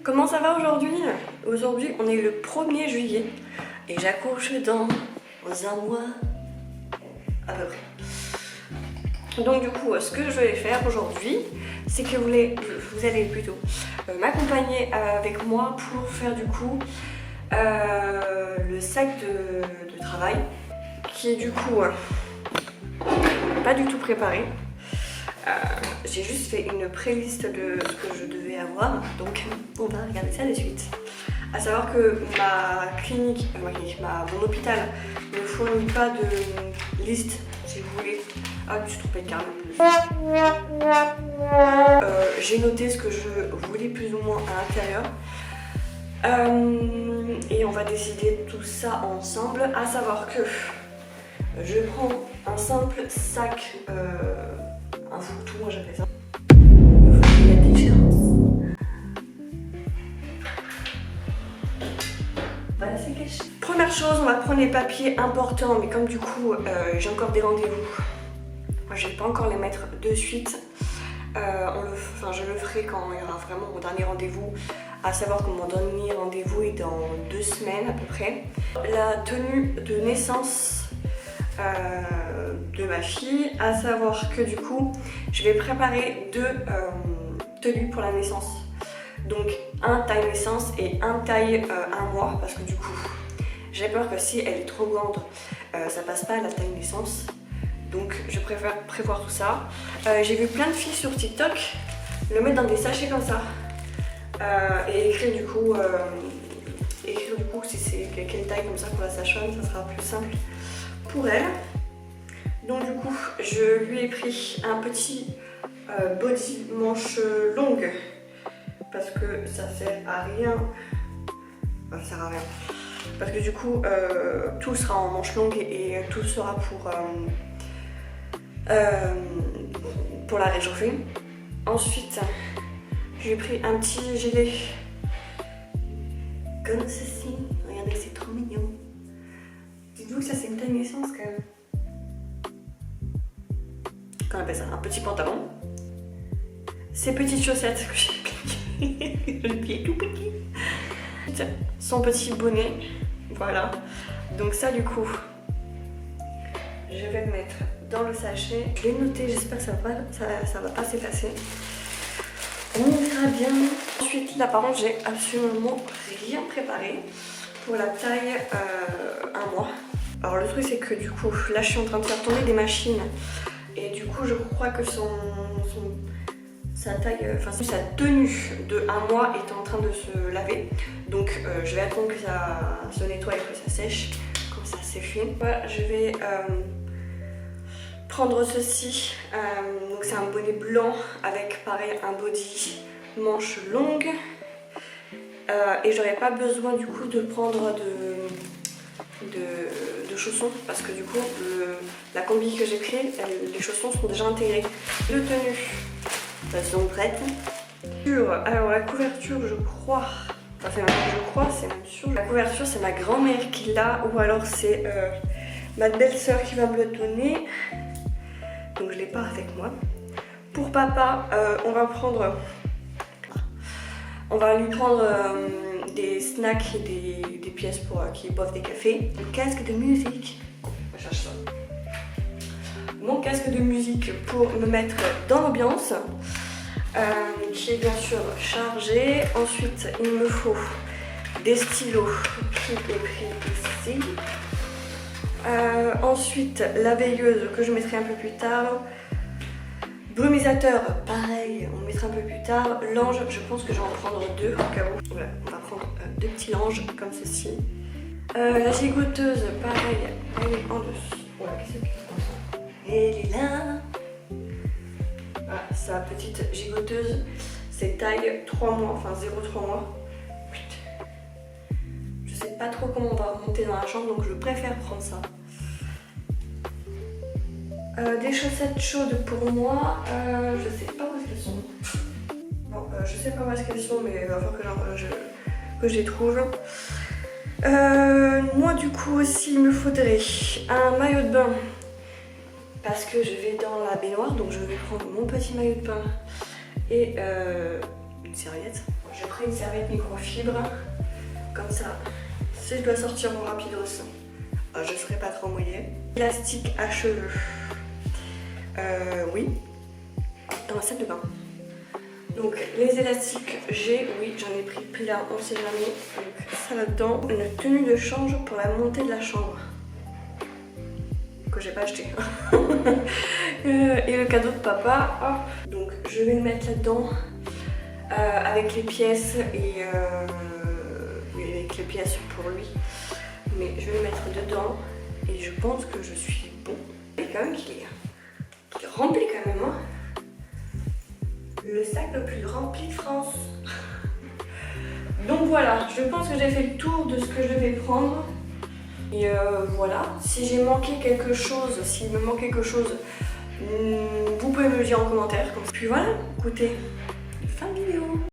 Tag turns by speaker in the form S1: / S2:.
S1: Comment ça va aujourd'hui? Aujourd'hui on est le 1er juillet et j'accouche dans un mois à peu près. Donc du coup ce que je vais faire aujourd'hui c'est que vous allez plutôt m'accompagner avec moi pour faire du coup le sac de travail qui est du coup pas du tout préparé. J'ai juste fait une playlist de ce que je devais avoir, donc on va regarder ça de suite. A savoir que mon hôpital ne fournit pas de liste, si vous voulez. Ah, je me suis trompée de carnet. J'ai noté ce que je voulais plus ou moins à l'intérieur. Et on va décider tout ça ensemble. A savoir que je prends un simple sac, un fourre-tout, moi j'appelle ça. Il y a des différences. Voilà, c'est caché. Première chose, on va prendre les papiers importants, mais comme du coup j'ai encore des rendez-vous, moi je vais pas encore les mettre de suite. Je le ferai quand il y aura vraiment mon dernier rendez-vous, à savoir que mon dernier rendez-vous est dans 2 semaines à peu près. La tenue de naissance de ma fille, à savoir que du coup je vais préparer 2 tenues pour la naissance, donc un taille naissance et un taille 1 mois, parce que du coup j'ai peur que si elle est trop grande ça passe pas à la taille naissance, donc je préfère prévoir tout ça. J'ai vu plein de filles sur TikTok le mettre dans des sachets comme ça et écrire du coup si c'est quelle taille comme ça pour la sage-femme, ça sera plus simple pour elle. Donc du coup je lui ai pris un petit body manche longue parce que ça sert à rien, ça sert à rien parce que du coup tout sera en manche longue et tout sera pour la réchauffer. Ensuite j'ai pris un petit gilet comme ceci, regardez c'est trop mignon. Dites-vous que ça c'est une taille naissance quand même. Qu'on appelle ça un petit pantalon. Ces petites chaussettes que j'ai pliées, le pied tout petit. Son petit bonnet, voilà. Donc ça du coup, je vais le mettre dans le sachet. Je l'ai noté, j'espère que ça va pas s'effacer. On verra bien. Ensuite là par contre j'ai absolument rien préparé pour la taille 1 mois. Alors le truc c'est que du coup là je suis en train de faire tourner des machines et du coup je crois que sa tenue de 1 mois est en train de se laver, donc je vais attendre que ça se nettoie et que ça sèche, comme ça c'est fait. Voilà, je vais prendre ceci, donc c'est un bonnet blanc avec pareil un body manche longue et j'aurais pas besoin du coup de prendre de chaussons parce que du coup la combi que j'ai pris, les chaussons sont déjà intégrés. Les tenues sont prêtes. Alors la couverture je crois, c'est même sûr, la couverture c'est ma grand-mère qui l'a ou alors c'est ma belle-sœur qui va me le donner, donc je l'ai pas avec moi. Pour papa on va lui prendre des snacks et des pièces pour qu'il boive des cafés. Un casque de musique. On cherche ça. Mon casque de musique pour me mettre dans l'ambiance, qui est bien sûr chargé. Ensuite, il me faut des stylos qui est pris ici. Ensuite, la veilleuse que je mettrai un peu plus tard. Brumisateur, pareil, on mettra un peu plus tard. L'ange, je pense que je vais en prendre 2 au cas où. Voilà, on va prendre 2 petits langes comme ceci. La gigoteuse, pareil, elle est en dessous. Voilà, qu'est-ce que c'est? Elle est là. Voilà, sa petite gigoteuse, c'est taille 3 mois, enfin 0,3 mois. Je sais pas trop comment on va monter dans la chambre, donc je préfère prendre ça. Des chaussettes chaudes pour moi, je sais pas où est-ce qu'elles sont. Bon, je sais pas où est-ce qu'elles sont, mais il va falloir que je les trouve. Moi du coup aussi il me faudrait un maillot de bain parce que je vais dans la baignoire, donc je vais prendre mon petit maillot de bain et une serviette. j'ai pris une serviette microfibre, comme ça, si je dois sortir mon rapidos, je ne serai pas trop mouillée. Élastique à cheveux, oui, dans la salle de bain. Donc les élastiques, oui, j'en ai pris là, on sait jamais. Donc ça là-dedans, une tenue de change pour la montée de la chambre. Que j'ai pas acheté. Et le cadeau de papa, hop. Donc je vais le mettre là-dedans avec les pièces et avec les pièces pour lui. Mais je vais le mettre dedans et je pense que je suis bon. Et quand même qu'il est rempli quand même. Hein. Le sac le plus rempli de France. Donc voilà, je pense que j'ai fait le tour de ce que je devais prendre. Et voilà, si j'ai manqué quelque chose, s'il me manque quelque chose, vous pouvez me le dire en commentaire. Puis voilà, écoutez, fin de vidéo.